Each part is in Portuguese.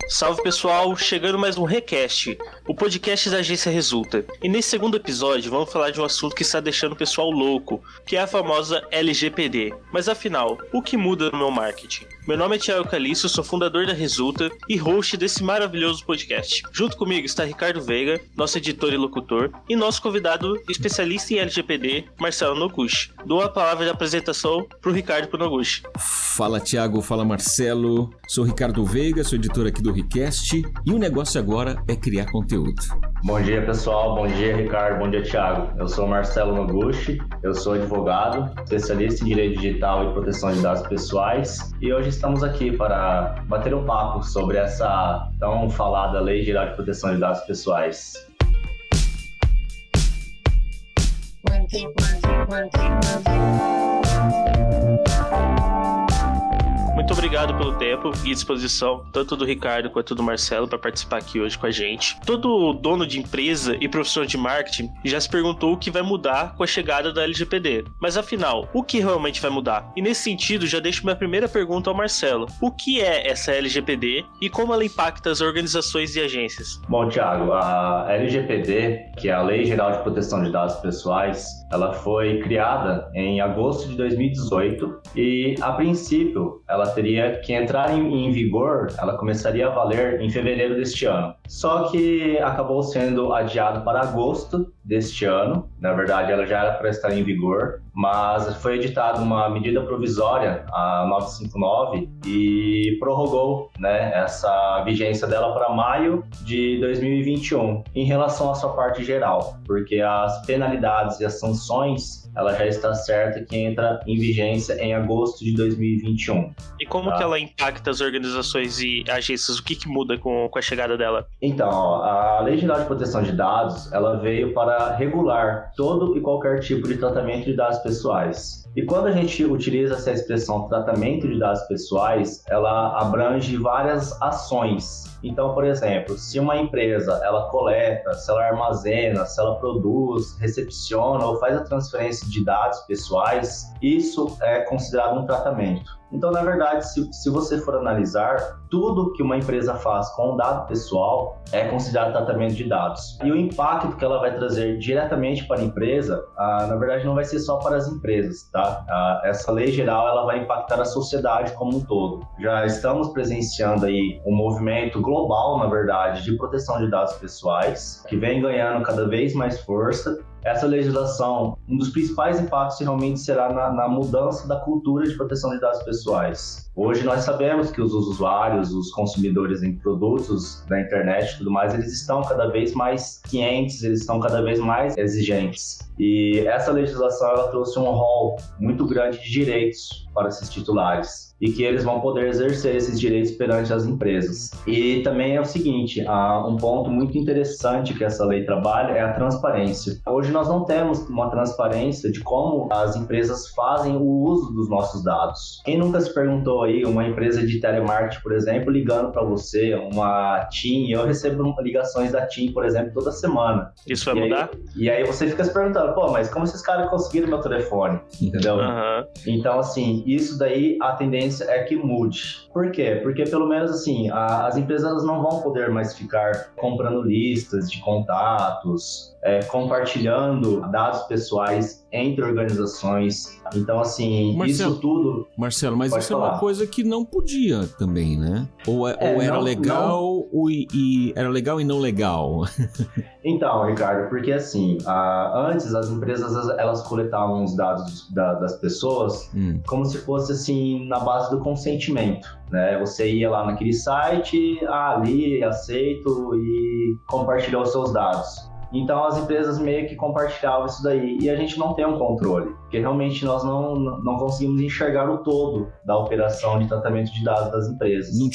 Salve pessoal, chegando mais um Recast, o podcast da agência Resulta. E nesse segundo episódio vamos falar de um assunto que está deixando o pessoal louco, que é a famosa LGPD. Mas afinal, o que muda no meu marketing? Meu nome é Thiago Caliço, sou fundador da Resulta e host desse maravilhoso podcast. Junto comigo está Ricardo Veiga, nosso editor e locutor, e nosso convidado especialista em LGPD, Marcelo Noguchi. Dou a palavra de apresentação para o Ricardo Noguchi. Fala Thiago, fala Marcelo, sou Ricardo Veiga, sou editor aqui do Recast e o negócio agora é criar conteúdo. Bom dia pessoal, bom dia Ricardo, bom dia Thiago. Eu sou Marcelo Noguchi, eu sou advogado, especialista em direito digital e proteção de dados pessoais e hoje estamos aqui para bater um papo sobre essa tão falada Lei Geral de Proteção de Dados Pessoais. Muito obrigado pelo tempo e disposição, tanto do Ricardo quanto do Marcelo, para participar aqui hoje com a gente. Todo dono de empresa e profissional de marketing já se perguntou o que vai mudar com a chegada da LGPD. Mas afinal, o que realmente vai mudar? E nesse sentido, já deixo minha primeira pergunta ao Marcelo. O que é essa LGPD e como ela impacta as organizações e agências? Bom, Thiago, a LGPD, que é a Lei Geral de Proteção de Dados Pessoais, ela foi criada em agosto de 2018 e, a princípio, ela teria que entrar em vigor, ela começaria a valer em fevereiro deste ano. Só que acabou sendo adiado para agosto deste ano. Na verdade, ela já era para estar em vigor, mas foi editada uma medida provisória, a 959, e prorrogou, essa vigência dela para maio de 2021, em relação à sua parte geral, porque as penalidades e as sanções, ela já está certa que entra em vigência em agosto de 2021. E como que ela impacta as organizações e agências? O que muda com a chegada dela? Então, a Lei Geral de Proteção de Dados, ela veio para regular todo e qualquer tipo de tratamento de dados pessoais. E quando a gente utiliza essa expressão tratamento de dados pessoais, ela abrange várias ações. Então, por exemplo, se uma empresa ela coleta, se ela armazena, se ela produz, recepciona ou faz a transferência de dados pessoais, isso é considerado um tratamento. Então, na verdade, se você for analisar, tudo que uma empresa faz com um dado pessoal é considerado tratamento de dados. E o impacto que ela vai trazer diretamente para a empresa, na verdade, não vai ser só para as empresas, tá? Essa lei geral ela vai impactar a sociedade como um todo. Já estamos presenciando aí um movimento global, na verdade, de proteção de dados pessoais, que vem ganhando cada vez mais força. Essa legislação, um dos principais impactos realmente será na mudança da cultura de proteção de dados pessoais. Hoje nós sabemos que os usuários, os consumidores em produtos da internet e tudo mais, eles estão cada vez mais cientes, eles estão cada vez mais exigentes. E essa legislação ela trouxe um rol muito grande de direitos para esses titulares e que eles vão poder exercer esses direitos perante as empresas. E também é o seguinte, um ponto muito interessante que essa lei trabalha é a transparência. Hoje nós não temos uma transparência de como as empresas fazem o uso dos nossos dados. Quem nunca se perguntou aí, uma empresa de telemarketing, por exemplo, ligando para você, uma TIM, eu recebo ligações da TIM, por exemplo, toda semana. Isso vai mudar? E aí você fica se perguntando, mas como esses caras conseguiram meu telefone? Entendeu? Uhum. Então, assim, isso daí a tendência é que mude. Por quê? Porque pelo menos assim, as empresas elas não vão poder mais ficar comprando listas de contatos, compartilhando dados pessoais entre organizações. Então, assim, Marcelo, isso tudo... Marcelo, mas isso falar. É uma coisa que não podia também, né? Ou era legal, era legal e não legal? Então, Ricardo, porque assim, antes as empresas elas coletavam os dados das pessoas como se fosse assim, na base do consentimento, né? Você ia lá naquele site, li, aceito e compartilhou os seus dados. Então as empresas meio que compartilhavam isso daí e a gente não tem um controle, porque realmente nós não conseguimos enxergar o todo da operação de tratamento de dados das empresas. Não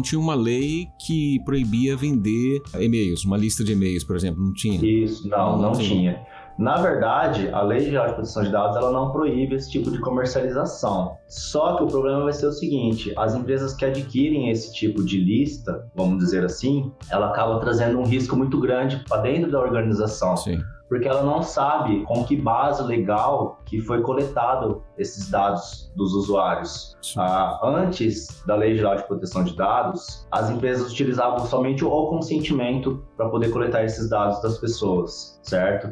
tinha uma lei que proibia vender e-mails, uma lista de e-mails, por exemplo, não tinha? Isso, não tinha. Na verdade, a Lei Geral de Proteção de Dados ela não proíbe esse tipo de comercialização. Só que o problema vai ser o seguinte, as empresas que adquirem esse tipo de lista, vamos dizer assim, ela acaba trazendo um risco muito grande para dentro da organização. Sim. porque ela não sabe com que base legal que foi coletado esses dados dos usuários. Antes da Lei Geral de Proteção de Dados, as empresas utilizavam somente o consentimento para poder coletar esses dados das pessoas, certo?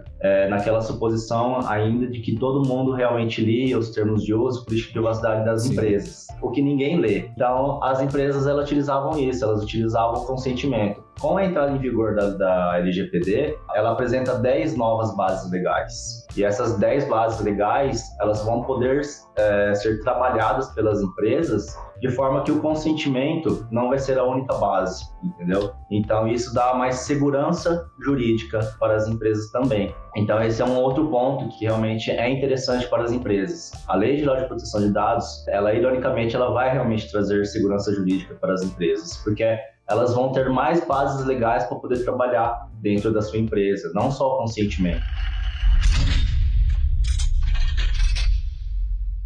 Naquela suposição ainda de que todo mundo realmente lia os termos de uso, política de privacidade das empresas, o que ninguém lê. Então, as empresas elas utilizavam isso, elas utilizavam o consentimento. Com a entrada em vigor da LGPD, ela apresenta 10 novas bases legais. E essas 10 bases legais, elas vão poder ser trabalhadas pelas empresas de forma que o consentimento não vai ser a única base, entendeu? Então, isso dá mais segurança jurídica para as empresas também. Então, esse é um outro ponto que realmente é interessante para as empresas. A Lei Geral de Proteção de Dados, ironicamente, ela vai realmente trazer segurança jurídica para as empresas, porque elas vão ter mais bases legais para poder trabalhar dentro da sua empresa, não só o consentimento.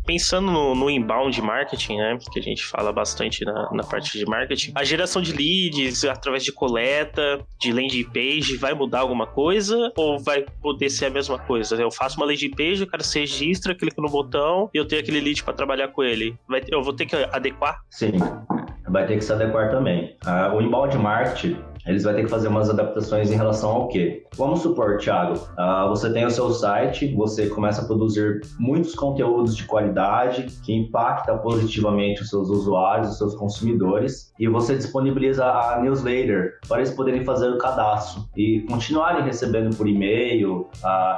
Pensando no inbound marketing, né, que a gente fala bastante na parte de marketing, a geração de leads através de coleta, de landing page, vai mudar alguma coisa ou vai poder ser a mesma coisa? Eu faço uma landing page, o cara se registra, clica no botão e eu tenho aquele lead para trabalhar com ele. Eu vou ter que adequar? Sim, vai ter que se adequar também. O inbound marketing, eles vão ter que fazer umas adaptações em relação ao quê? Vamos supor, Thiago, você tem o seu site, você começa a produzir muitos conteúdos de qualidade que impacta positivamente os seus usuários, os seus consumidores, e você disponibiliza a newsletter para eles poderem fazer o cadastro e continuarem recebendo por e-mail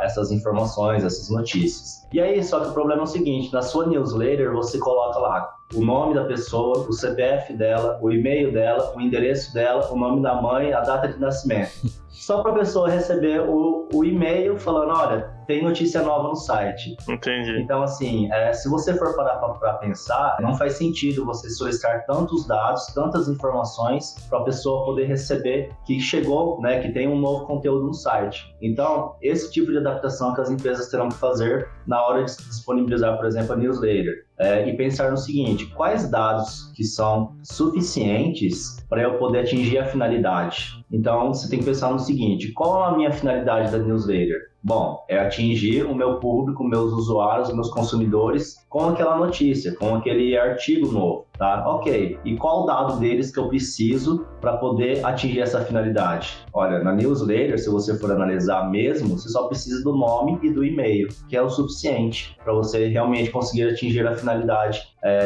essas informações, essas notícias. E aí, só que o problema é o seguinte, na sua newsletter você coloca lá o nome da pessoa, o CPF dela, o e-mail dela, o endereço dela, o nome da mãe, a data de nascimento. Só para a pessoa receber o e-mail falando, olha, tem notícia nova no site. Entendi. Então, assim, se você for parar para pensar, não faz sentido você solicitar tantos dados, tantas informações para a pessoa poder receber que chegou, né, que tem um novo conteúdo no site. Então, esse tipo de adaptação que as empresas terão que fazer na hora de disponibilizar, por exemplo, a newsletter. E pensar no seguinte, quais dados que são suficientes para eu poder atingir a finalidade? Então, você tem que pensar no seguinte, qual é a minha finalidade da newsletter? Bom, é atingir o meu público, meus usuários, meus consumidores com aquela notícia, com aquele artigo novo, tá? Ok, e qual dado deles que eu preciso para poder atingir essa finalidade? Olha, na newsletter, se você for analisar mesmo, você só precisa do nome e do e-mail, que é o suficiente para você realmente conseguir atingir a finalidade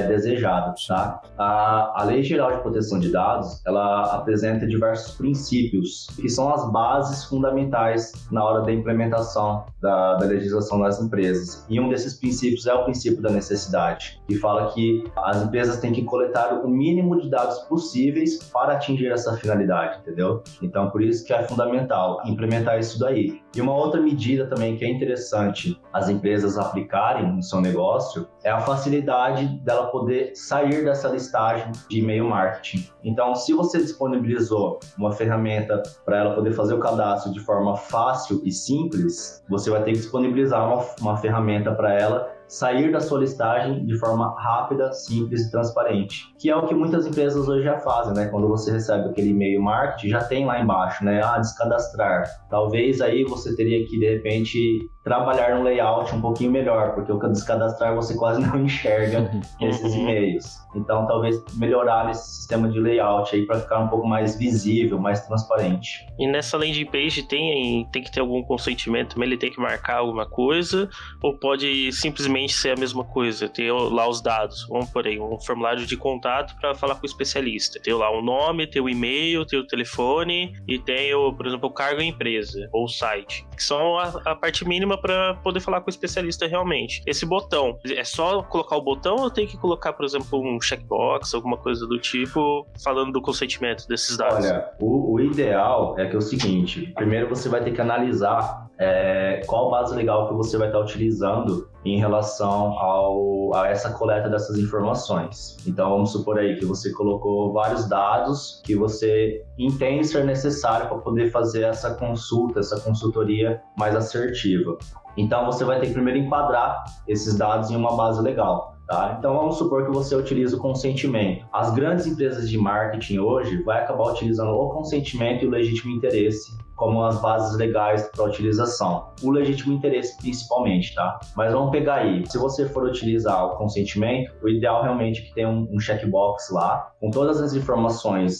desejada, tá? A Lei Geral de Proteção de Dados, ela apresenta diversos princípios, que são as bases fundamentais na hora da implementação da legislação nas empresas. E um desses princípios é o princípio da necessidade, que fala que as empresas têm que coletar o mínimo de dados possíveis para atingir essa finalidade, entendeu? Então, por isso que é fundamental implementar isso daí. E uma outra medida também que é interessante as empresas aplicarem no seu negócio é a facilidade dela poder sair dessa listagem de e-mail marketing. Então, se você disponibilizou uma ferramenta para ela poder fazer o cadastro de forma fácil e simples, você vai ter que disponibilizar uma ferramenta para ela sair da sua listagem de forma rápida, simples e transparente, que é o que muitas empresas hoje já fazem, né? Quando você recebe aquele e-mail marketing, já tem lá embaixo, né? Descadastrar. Talvez aí você teria que, de repente, trabalhar no layout um pouquinho melhor, porque o descadastrar você quase não enxerga esses e-mails. Então, talvez melhorar nesse sistema de layout aí para ficar um pouco mais visível, mais transparente. E nessa landing page tem que ter algum consentimento, ele tem que marcar alguma coisa, ou pode simplesmente ser a mesma coisa, ter lá os dados, vamos por aí, um formulário de contato para falar com o especialista, ter lá o nome, ter o e-mail, ter o telefone e tem, por exemplo, o cargo empresa ou o site, que são a parte mínima para poder falar com o especialista realmente. Esse botão, é só colocar o botão ou tem que colocar, por exemplo, um checkbox, alguma coisa do tipo, falando do consentimento desses dados? Olha, o ideal é que é o seguinte, primeiro você vai ter que analisar qual base legal que você vai estar utilizando em relação a essa coleta dessas informações. Então, vamos supor aí que você colocou vários dados que você entende ser necessário para poder fazer essa consulta, essa consultoria mais assertiva. Então, você vai ter que primeiro enquadrar esses dados em uma base legal. Tá? Então, vamos supor que você utiliza o consentimento. As grandes empresas de marketing hoje vai acabar utilizando o consentimento e o legítimo interesse como as bases legais para utilização. O legítimo interesse principalmente, tá? Mas vamos pegar aí, se você for utilizar o consentimento, o ideal realmente é que tenha um checkbox lá, com todas as informações,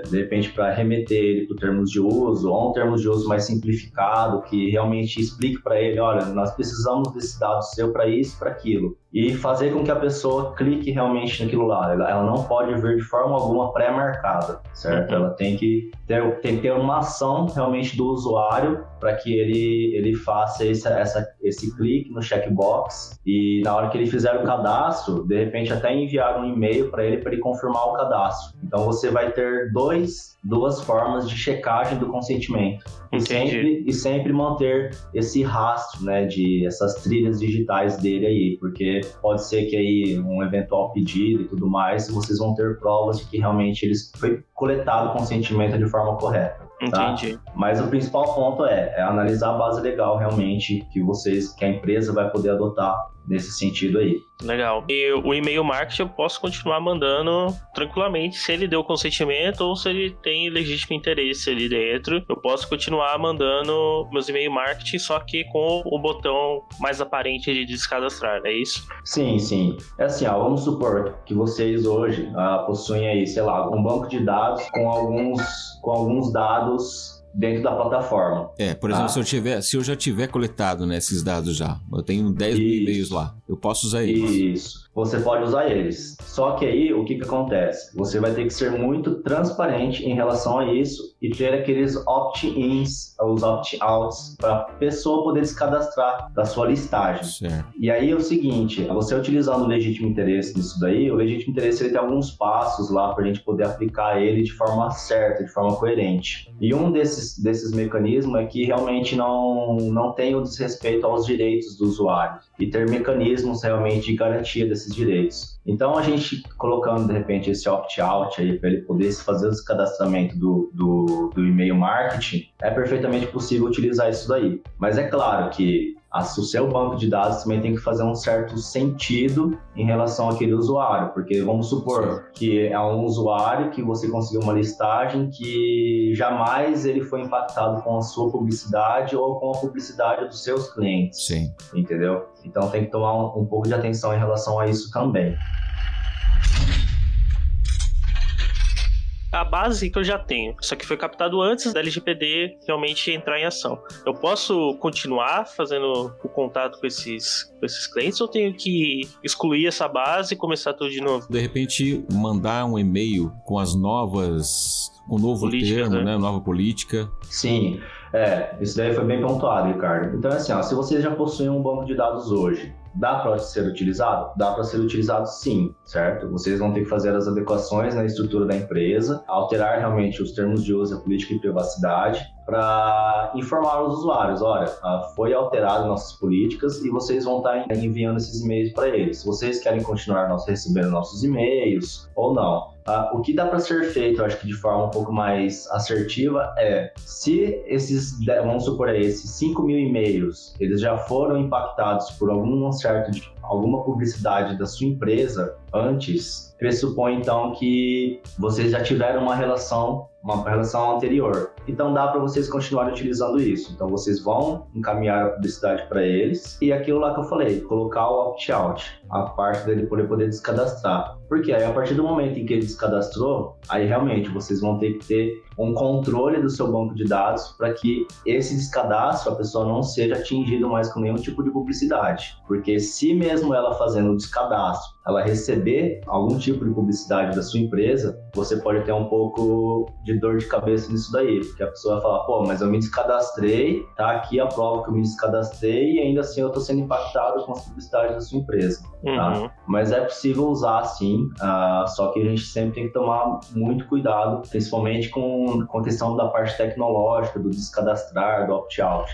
de repente para remeter ele para termos de uso, ou um termos de uso mais simplificado, que realmente explique para ele, olha, nós precisamos desse dado seu para isso, para aquilo. E fazer com que a pessoa clique realmente naquilo lá. Ela não pode vir de forma alguma pré-marcada, certo? Ela tem que ter uma ação realmente do usuário para que ele faça esse clique no checkbox, e na hora que ele fizer o cadastro, de repente até enviar um e-mail para ele confirmar o cadastro. Então você vai ter duas formas de checagem do consentimento. E sempre manter esse rastro, né, de essas trilhas digitais dele aí, porque pode ser que aí um eventual pedido e tudo mais, vocês vão ter provas de que realmente foi coletado o consentimento de forma correta. Tá? Entendi. Mas o principal ponto é analisar a base legal realmente que a empresa vai poder adotar nesse sentido aí. Legal. E o e-mail marketing eu posso continuar mandando tranquilamente, se ele deu consentimento ou se ele tem legítimo interesse ali dentro. Eu posso continuar mandando meus e-mail marketing, só que com o botão mais aparente de descadastrar, é isso? Sim, sim. É assim, vamos supor que vocês hoje possuem aí, sei lá, um banco de dados com alguns dados dentro da plataforma. Por exemplo, se eu já tiver coletado, né, esses dados já, eu tenho 10 mil e-mails lá, eu posso usar eles. Isso, você pode usar eles. Só que aí, o que acontece? Você vai ter que ser muito transparente em relação a isso e ter aqueles opt-ins, os opt-outs, para a pessoa poder se cadastrar da sua listagem. Certo. E aí é o seguinte, você utilizando o legítimo interesse nisso daí, o legítimo interesse ele tem alguns passos lá para a gente poder aplicar ele de forma certa, de forma coerente. E um desses mecanismos é que realmente não tem o desrespeito aos direitos do usuário e ter mecanismos realmente de garantia desses direitos. Então, a gente colocando, de repente, esse opt-out aí para ele poder fazer o cadastramento do e-mail marketing, é perfeitamente possível utilizar isso daí. Mas é claro que o seu banco de dados também tem que fazer um certo sentido em relação àquele usuário, porque vamos supor que é um usuário que você conseguiu uma listagem que jamais ele foi impactado com a sua publicidade ou com a publicidade dos seus clientes. Sim. Entendeu? Então tem que tomar um pouco de atenção em relação a isso também. A base que eu já tenho, só que foi captado antes da LGPD realmente entrar em ação. Eu posso continuar fazendo o contato com esses clientes ou tenho que excluir essa base e começar tudo de novo? De repente, mandar um e-mail com as novas, com o novo políticas, termo, né? Nova política. Sim, isso daí foi bem pontuado, Ricardo. Então, assim, se você já possui um banco de dados hoje, dá para ser utilizado? Dá para ser utilizado sim, certo? Vocês vão ter que fazer as adequações na estrutura da empresa, alterar realmente os termos de uso, a política de privacidade, para informar os usuários, olha, foi alterado nossas políticas e vocês vão estar enviando esses e-mails para eles. Se vocês querem continuar recebendo nossos e-mails ou não. O que dá para ser feito, eu acho que de forma um pouco mais assertiva, se vamos supor esses 5 mil e-mails, eles já foram impactados por alguma publicidade da sua empresa antes, pressupõe então que vocês já tiveram uma relação anterior. Então dá para vocês continuarem utilizando isso. Então vocês vão encaminhar a publicidade para eles e aquilo lá que eu falei, colocar o opt-out, a parte dele poder descadastrar. Porque aí a partir do momento em que ele descadastrou, aí realmente vocês vão ter que ter um controle do seu banco de dados para que esse descadastro, a pessoa não seja atingida mais com nenhum tipo de publicidade. Porque se mesmo ela fazendo o descadastro, ela receber algum tipo de publicidade da sua empresa, você pode ter um pouco de dor de cabeça nisso daí, porque a pessoa vai falar, mas eu me descadastrei, tá aqui a prova que eu me descadastrei e ainda assim eu tô sendo impactado com as publicidades da sua empresa, tá? Mas é possível usar sim, só que a gente sempre tem que tomar muito cuidado, principalmente com a questão da parte tecnológica, do descadastrar, do opt-out.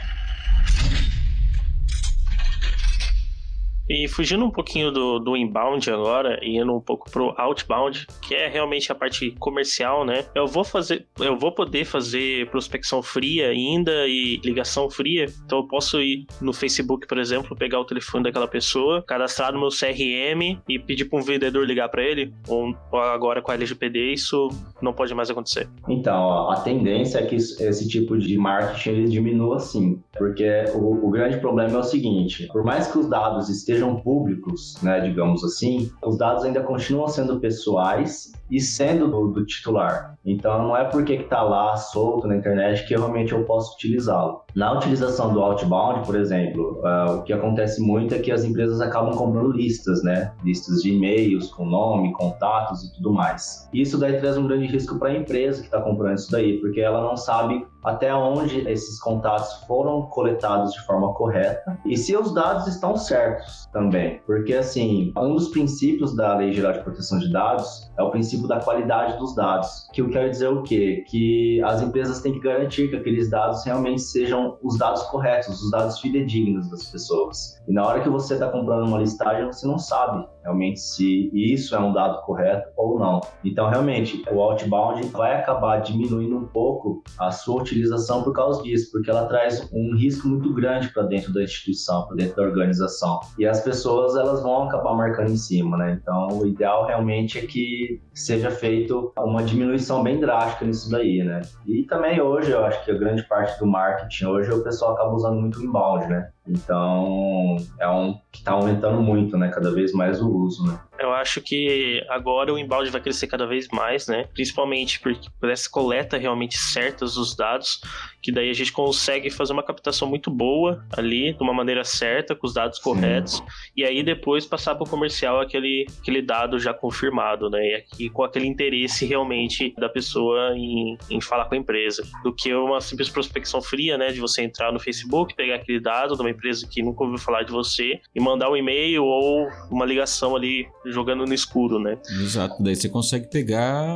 E fugindo um pouquinho do inbound agora e indo um pouco pro outbound, que é realmente a parte comercial, né? Eu vou poder fazer prospecção fria ainda e ligação fria. Então eu posso ir no Facebook, por exemplo, pegar o telefone daquela pessoa, cadastrar no meu CRM e pedir para um vendedor ligar para ele? Ou agora com a LGPD isso não pode mais acontecer? Então, a tendência é que esse tipo de marketing ele diminua sim, porque o grande problema é o seguinte: por mais que os dados estejam públicos, né, digamos assim, os dados ainda continuam sendo pessoais e sendo do titular. Então não é porque que está lá solto na internet que realmente eu posso utilizá-lo. Na utilização do outbound, por exemplo, o que acontece muito é que as empresas acabam comprando listas, né? Listas de e-mails com nome, contatos e tudo mais. Isso daí traz um grande risco para a empresa que está comprando isso daí, porque ela não sabe até onde esses contatos foram coletados de forma correta e se os dados estão certos também. Porque, assim, um dos princípios da Lei Geral de Proteção de Dados é o princípio da qualidade dos dados, que eu quero dizer o quê? Que as empresas têm que garantir que aqueles dados realmente sejam os dados corretos, os dados fidedignos das pessoas. E na hora que você está comprando uma listagem, você não sabe realmente se isso é um dado correto ou não. Então, realmente, o outbound vai acabar diminuindo um pouco a sua utilização por causa disso, porque ela traz um risco muito grande para dentro da instituição, para dentro da organização. E as pessoas, elas vão acabar marcando em cima, né? Então, o ideal realmente é que seja feito uma diminuição bem drástica nisso daí, né? E também hoje, eu acho que a grande parte do marketing hoje, o pessoal acaba usando muito o inbound, né? Então, é que está aumentando muito, né? Cada vez mais o uso, né? Eu acho que agora o inbound vai crescer cada vez mais, né? Principalmente por essa coleta realmente certa dos dados, que daí a gente consegue fazer uma captação muito boa ali, de uma maneira certa, com os dados corretos, e aí depois passar para o comercial aquele dado já confirmado, né? E com aquele interesse realmente da pessoa em falar com a empresa, do que uma simples prospecção fria, né? De você entrar no Facebook, pegar aquele dado de uma empresa que nunca ouviu falar de você e mandar um e-mail ou uma ligação ali jogando no escuro, né? Exato, daí você consegue pegar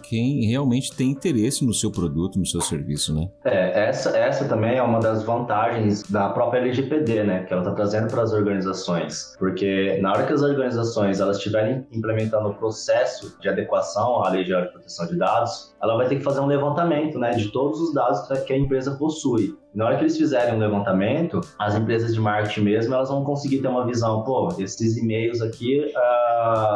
quem realmente tem interesse no seu produto, no seu serviço, né? Essa também é uma das vantagens da própria LGPD, né? Que ela está trazendo para as organizações, porque na hora que as organizações elas estiverem implementando o processo de adequação à Lei Geral de Proteção de Dados, ela vai ter que fazer um levantamento, né, de todos os dados que a empresa possui. Na hora que eles fizerem um levantamento, as empresas de marketing mesmo, elas vão conseguir ter uma visão, esses e-mails aqui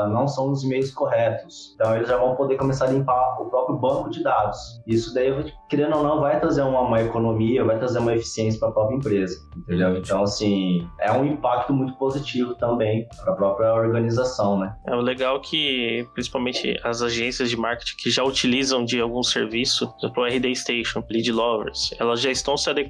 não são os e-mails corretos. Então, eles já vão poder começar a limpar o próprio banco de dados. Isso daí, querendo ou não, vai trazer uma economia, vai trazer uma eficiência para a própria empresa, entendeu? Então, assim, é um impacto muito positivo também para a própria organização, né? É o legal que, principalmente as agências de marketing que já utilizam de algum serviço, por exemplo, o RD Station, Lead Lovers, elas já estão se adequando.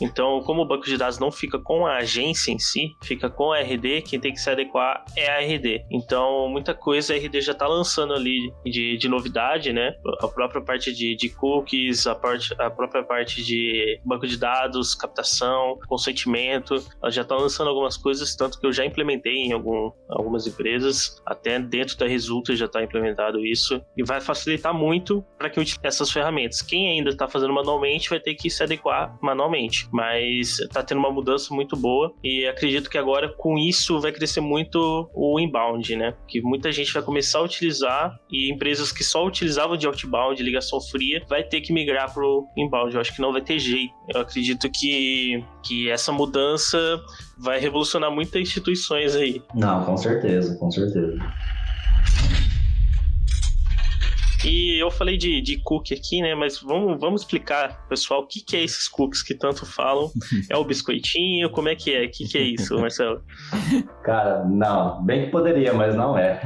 Então, como o banco de dados não fica com a agência em si, fica com a RD, quem tem que se adequar é a RD. Então, muita coisa a RD já está lançando ali de novidade, né? A própria parte de cookies, a própria parte de banco de dados, captação, consentimento, ela já está lançando algumas coisas, tanto que eu já implementei em algumas empresas, até dentro da Resulta já está implementado isso, e vai facilitar muito para quem utilize essas ferramentas. Quem ainda está fazendo manualmente vai ter que se adequar manualmente, mas tá tendo uma mudança muito boa e acredito que agora com isso vai crescer muito o inbound, né? Que muita gente vai começar a utilizar e empresas que só utilizavam de outbound, ligação fria, vai ter que migrar pro inbound. Eu acho que não vai ter jeito. Eu acredito que essa mudança vai revolucionar muitas instituições aí. Não, com certeza, com certeza. E eu falei de cookie aqui, né? Mas vamos explicar, pessoal, o que é esses cookies que tanto falam? É o biscoitinho? Como é que é? O que é isso, Marcelo? Cara, não. Bem que poderia, mas não é.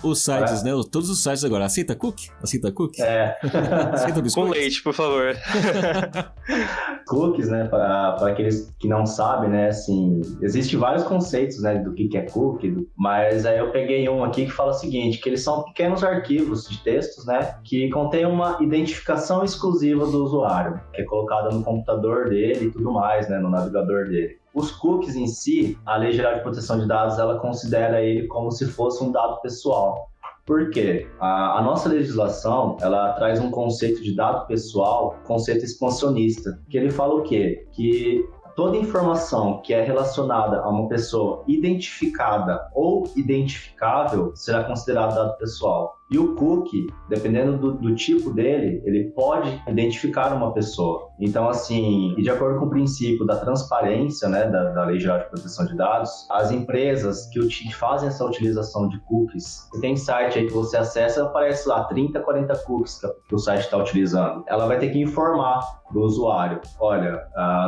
Os sites, né? Todos os sites agora. Aceita cookie? Aceita cookie? Aceita biscoito? Com leite, por favor. Cookies, né? Para aqueles que não sabem, né? Assim, existem vários conceitos, né? Do que é cookie, mas aí eu peguei um aqui que fala o seguinte, que eles são pequenos arquivos de textos, né, que contém uma identificação exclusiva do usuário, que é colocada no computador dele e tudo mais, né, no navegador dele. Os cookies em si, a Lei Geral de Proteção de Dados, ela considera ele como se fosse um dado pessoal. Por quê? A nossa legislação, ela traz um conceito de dado pessoal, conceito expansionista, que ele fala o quê? Que toda informação que é relacionada a uma pessoa identificada ou identificável será considerado dado pessoal. E o cookie, dependendo do tipo dele, ele pode identificar uma pessoa. Então, assim, e de acordo com o princípio da transparência, né, da Lei Geral de Proteção de Dados, as empresas que fazem essa utilização de cookies, tem site aí que você acessa, aparece lá 30, 40 cookies que o site está utilizando. Ela vai ter que informar para o usuário, olha,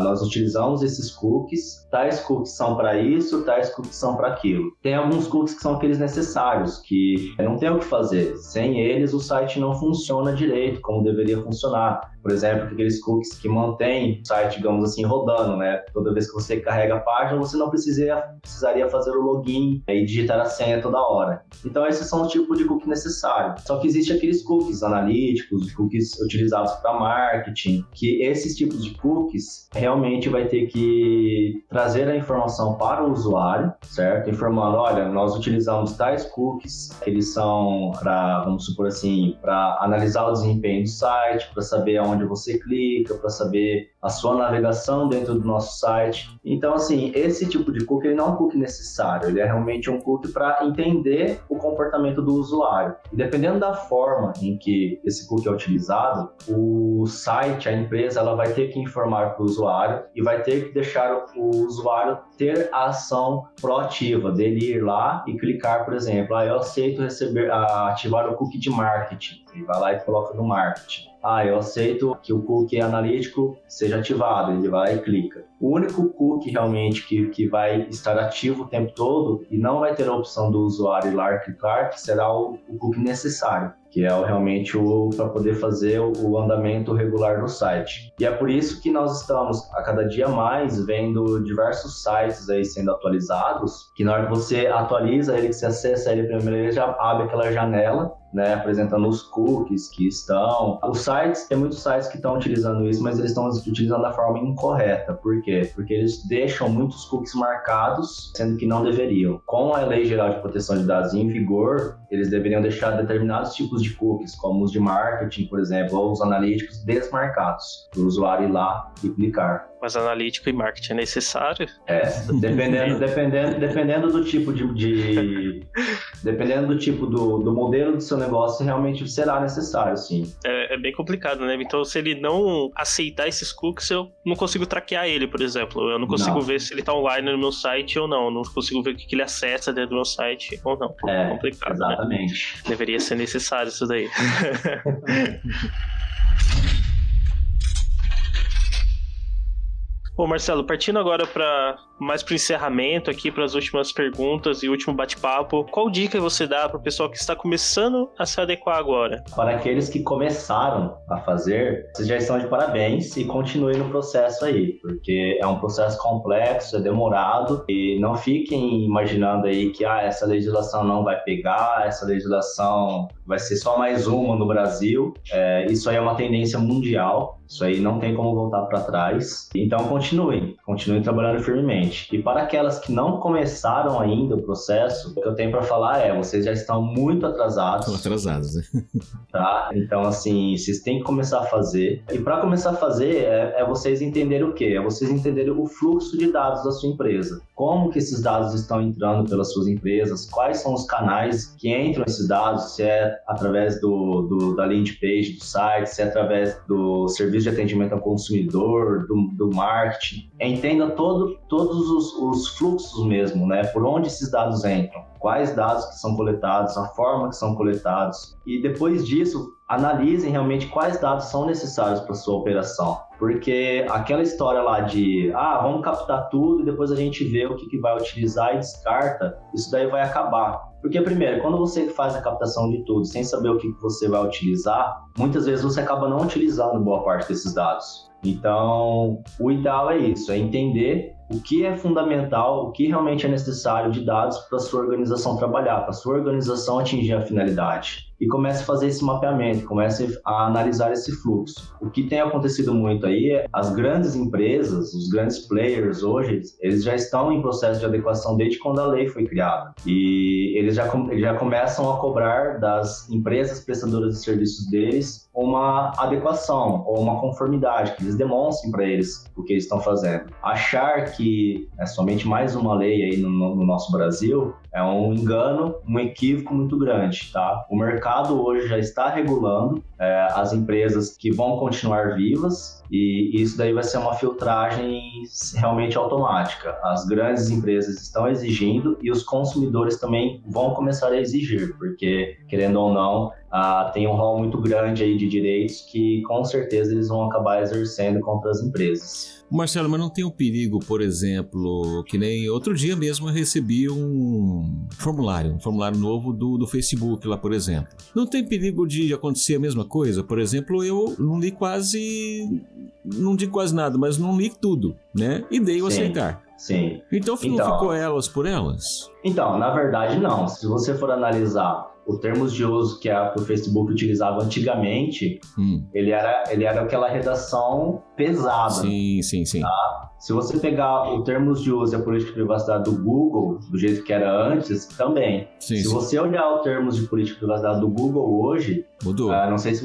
nós utilizamos esses cookies, tais cookies são para isso, tais cookies são para aquilo. Tem alguns cookies que são aqueles necessários, que não tem o que fazer. Sem eles, o site não funciona direito, como deveria funcionar. Por exemplo, aqueles cookies que mantêm o site, digamos assim, rodando, né? Toda vez que você carrega a página, você não precisaria fazer o login e digitar a senha toda hora. Então, esses são os tipos de cookie necessários. Só que existem aqueles cookies analíticos, cookies utilizados para marketing, que esses tipos de cookies realmente vai ter que trazer a informação para o usuário, certo? Informando, olha, nós utilizamos tais cookies, eles são para, vamos supor assim, para analisar o desempenho do site, para saber aonde você clica, para saber a sua navegação dentro do nosso site. Então, assim, esse tipo de cookie ele não é um cookie necessário, ele é realmente um cookie para entender o comportamento do usuário. E dependendo da forma em que esse cookie é utilizado, o site, a empresa, ela vai ter que informar para o usuário e vai ter que deixar o usuário ter a ação proativa, dele ir lá e clicar, por exemplo, eu aceito ativar o cookie de marketing. Ele vai lá e coloca no marketing. Eu aceito que o cookie analítico seja ativado, ele vai lá e clica. O único cookie realmente que vai estar ativo o tempo todo e não vai ter a opção do usuário ir lá e clicar, que será o cookie necessário, que é realmente para poder fazer o andamento regular do site. E é por isso que nós estamos a cada dia mais vendo diversos sites aí sendo atualizados, que na hora que você atualiza ele, que você acessa ele primeiro, ele já abre aquela janela, né, apresentando os cookies que estão. Os sites, tem muitos sites que estão utilizando isso, mas eles estão utilizando da forma incorreta. Por quê? Porque eles deixam muitos cookies marcados, sendo que não deveriam. Com a Lei Geral de Proteção de Dados em vigor, eles deveriam deixar determinados tipos de cookies, como os de marketing, por exemplo, ou os analíticos desmarcados, para o usuário ir lá e clicar. Mas analítico e marketing é necessário? Dependendo do tipo dependendo do tipo do modelo do seu negócio, realmente será necessário, sim. É bem complicado, né? Então, se ele não aceitar esses cookies, eu não consigo traquear ele, por exemplo. Eu não consigo ver se ele tá online no meu site ou não. Eu não consigo ver o que ele acessa dentro do meu site ou não. É complicado, exatamente. Né? Deveria ser necessário isso daí. Bom, Marcelo, partindo agora para o encerramento aqui, para as últimas perguntas e último bate-papo, qual dica você dá para o pessoal que está começando a se adequar agora? Para aqueles que começaram a fazer, vocês já estão de parabéns e continuem no processo aí, porque é um processo complexo, é demorado, e não fiquem imaginando aí que essa legislação não vai pegar, essa legislação vai ser só mais uma no Brasil. Isso aí é uma tendência mundial, isso aí não tem como voltar para trás. Então continuem trabalhando firmemente. E para aquelas que não começaram ainda o processo, o que eu tenho para falar vocês já estão muito atrasados. Estão atrasados, né? Tá? Então, assim, vocês têm que começar a fazer. E para começar a fazer, é vocês entenderem o quê? É vocês entenderem o fluxo de dados da sua empresa. Como que esses dados estão entrando pelas suas empresas, quais são os canais que entram esses dados, se é através da landing page do site, se é através do serviço de atendimento ao consumidor, do marketing. Entenda todos os fluxos mesmo, né? Por onde esses dados entram, quais dados que são coletados, a forma que são coletados. E depois disso, analisem realmente quais dados são necessários para a sua operação. Porque aquela história lá de, vamos captar tudo e depois a gente vê o que vai utilizar e descarta, isso daí vai acabar. Porque, primeiro, quando você faz a captação de tudo sem saber o que você vai utilizar, muitas vezes você acaba não utilizando boa parte desses dados. Então, o ideal é isso, é entender o que é fundamental, o que realmente é necessário de dados para a sua organização trabalhar, para a sua organização atingir a finalidade. e comece a fazer esse mapeamento, comece a analisar esse fluxo. O que tem acontecido muito aí é as grandes empresas, os grandes players hoje, eles já estão em processo de adequação desde quando a lei foi criada. E eles já começam a cobrar das empresas prestadoras de serviços deles uma adequação ou uma conformidade, que eles demonstrem para eles o que eles estão fazendo. Achar que é somente mais uma lei aí no nosso Brasil é um engano, um equívoco muito grande, tá? O mercado hoje já está regulando as empresas que vão continuar vivas, e isso daí vai ser uma filtragem realmente automática. As grandes empresas estão exigindo e os consumidores também vão começar a exigir, porque, querendo ou não, tem um rol muito grande aí de direitos que, com certeza, eles vão acabar exercendo contra as empresas. Marcelo, mas não tem um perigo, por exemplo, que nem outro dia mesmo eu recebi um formulário novo do Facebook lá, por exemplo. Não tem perigo de acontecer a mesma coisa? Por exemplo, eu não digo quase nada, mas não li tudo, né? E dei o aceitar. Sim. Então não ficou elas por elas? Então, na verdade, não. Se você for analisar os termos de uso que o Facebook utilizava antigamente, ele era aquela redação pesada. Sim. Tá? Se você pegar os termos de uso e a política de privacidade do Google, do jeito que era antes, também. Se você olhar os termos de política de privacidade do Google hoje, mudou. Não sei se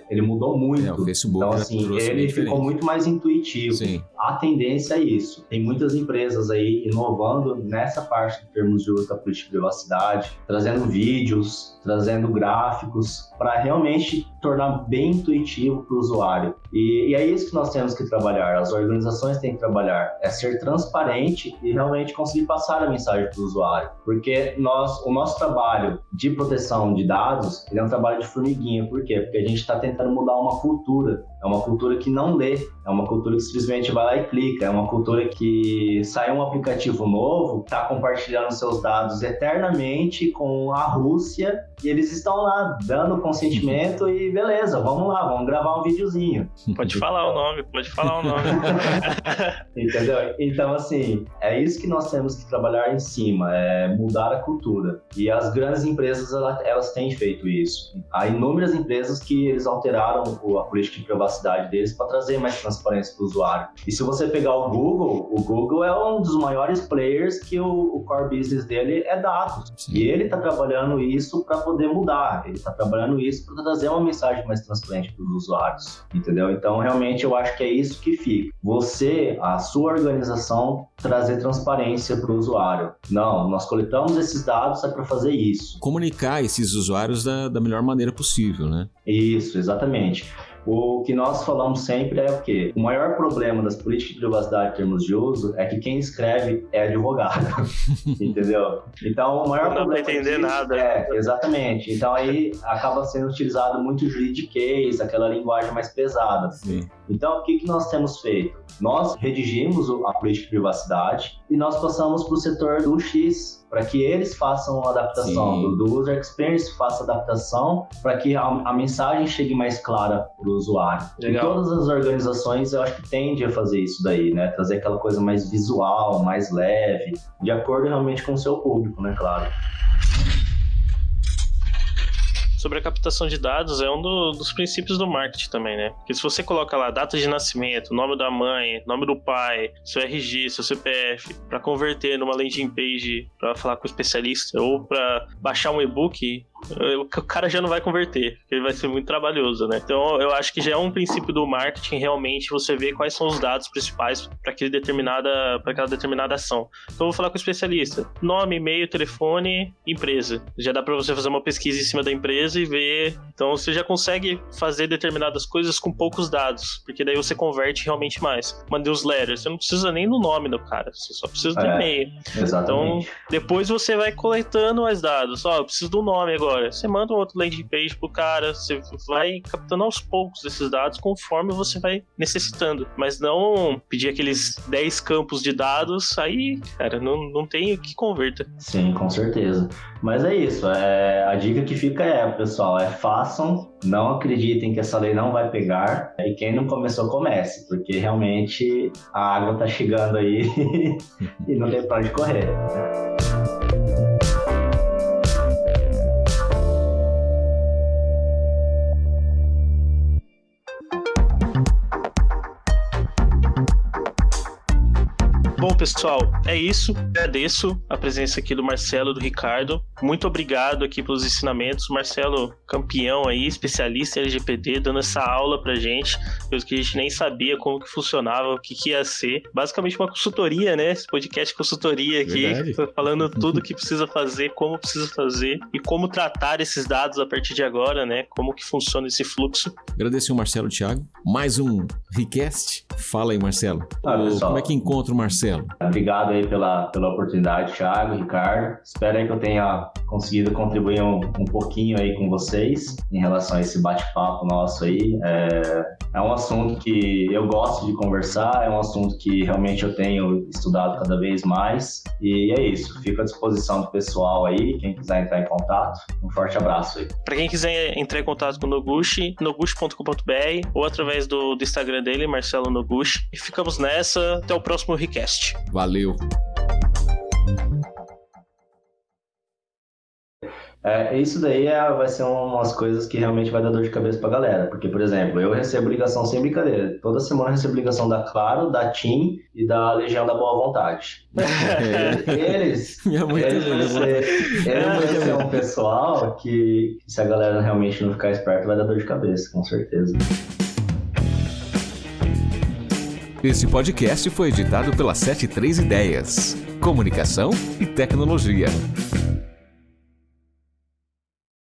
ele mudou muito. O Facebook então, assim, ele ficou muito mais intuitivo. Sim. A tendência é isso. Tem muitas empresas aí inovando nessa parte de termos de uso da política de privacidade, trazendo vídeos, trazendo gráficos, para realmente tornar bem intuitivo para o usuário. E é isso que nós temos que trabalhar, as organizações têm que trabalhar, é ser transparente e realmente conseguir passar a mensagem para o usuário. Porque o nosso trabalho de proteção de dados, ele é um trabalho de formiguinha. Por quê? Porque a gente está tentando mudar uma cultura. É uma cultura que não lê, é uma cultura que simplesmente vai lá e clica, é uma cultura que sai um aplicativo novo, está compartilhando seus dados eternamente com a Rússia, e eles estão lá dando consentimento e beleza, vamos lá, vamos gravar um videozinho. Pode falar o nome. Entendeu? Então, assim, é isso que nós temos que trabalhar em cima, é mudar a cultura. E as grandes empresas, elas têm feito isso. Há inúmeras empresas que eles alteraram a política de privacidade deles para trazer mais transparência para o usuário. E se você pegar o Google é um dos maiores players que o core business dele é dados. Sim. E ele está trabalhando isso para poder mudar, ele está trabalhando isso para trazer uma mensagem mais transparente para os usuários, entendeu? Então, realmente, eu acho que é isso que fica. A sua organização, trazer transparência para o usuário. Não, nós coletamos esses dados para fazer isso. Comunicar esses usuários da melhor maneira possível, né? Isso, exatamente. O que nós falamos sempre é o quê? O maior problema das políticas de privacidade em termos de uso é que quem escreve é advogado, entendeu? Então, o maior problema... Não vai entender nada. Exatamente. Então, aí acaba sendo utilizado muito juridiquês, aquela linguagem mais pesada. Sim. Então, o que nós temos feito? Nós redigimos a política de privacidade e nós passamos para o setor do X, para que eles façam a adaptação, do user experience faça a adaptação, para que a mensagem chegue mais clara para o usuário. Legal. E todas as organizações, eu acho que tendem a fazer isso daí, né? Trazer aquela coisa mais visual, mais leve, de acordo realmente com o seu público, né? Claro. Sobre a captação de dados, é um dos princípios do marketing também, né? Porque se você coloca lá data de nascimento, nome da mãe, nome do pai, seu RG, seu CPF, para converter numa landing page para falar com o especialista ou para baixar um e-book, o cara já não vai converter, porque ele vai ser muito trabalhoso, né? Então eu acho que já é um princípio do marketing realmente você ver quais são os dados principais para aquela determinada ação. Então eu vou falar com o especialista, nome, e-mail, telefone, empresa. Já dá para você fazer uma pesquisa em cima da empresa e ver. Então você já consegue fazer determinadas coisas com poucos dados, porque daí você converte realmente mais. Uma newsletter, você não precisa nem do nome do cara, você só precisa do e-mail. Exatamente. Então depois você vai coletando mais dados. Eu preciso do nome agora. Você manda um outro landing page pro cara, você vai captando aos poucos esses dados conforme você vai necessitando. Mas não pedir aqueles 10 campos de dados, aí, cara, não tem o que converter. Sim, com certeza. Mas é isso, a dica que fica pessoal, façam, não acreditem que essa lei não vai pegar, e quem não começou, comece, porque realmente a água tá chegando aí e não tem pra onde correr. pessoal, é isso. Agradeço a presença aqui do Marcelo e do Ricardo. Muito obrigado aqui pelos ensinamentos. Marcelo, campeão aí, especialista em LGPD, dando essa aula pra gente, coisa que a gente nem sabia como que funcionava, o que ia ser. Basicamente uma consultoria, né? Esse podcast consultoria aqui, falando tudo que precisa fazer, como precisa fazer e como tratar esses dados a partir de agora, né? Como que funciona esse fluxo. Agradecer o Marcelo e o Thiago. Mais um Recast. Fala aí, Marcelo. Como é que encontra o Marcelo? Obrigado aí pela oportunidade, Thiago, Ricardo. Espero aí que eu tenha conseguido contribuir um pouquinho aí com vocês em relação a esse bate-papo nosso aí. É um assunto que eu gosto de conversar, é um assunto que realmente eu tenho estudado cada vez mais. E é isso, fico à disposição do pessoal aí, quem quiser entrar em contato. Um forte abraço aí. Para quem quiser entrar em contato com o Noguchi, noguchi.com.br ou através do Instagram dele, Marcelo Noguchi. E ficamos nessa, até o próximo Recast. Valeu! Isso daí vai ser umas coisas que realmente vai dar dor de cabeça pra galera. Porque, por exemplo, eu recebo ligação sem brincadeira. Toda semana eu recebo ligação da Claro, da TIM e da Legião da Boa Vontade. Eles vão ser um pessoal que, se a galera realmente não ficar esperta, vai dar dor de cabeça, com certeza. Esse podcast foi editado pela 73 Ideias. Comunicação e tecnologia.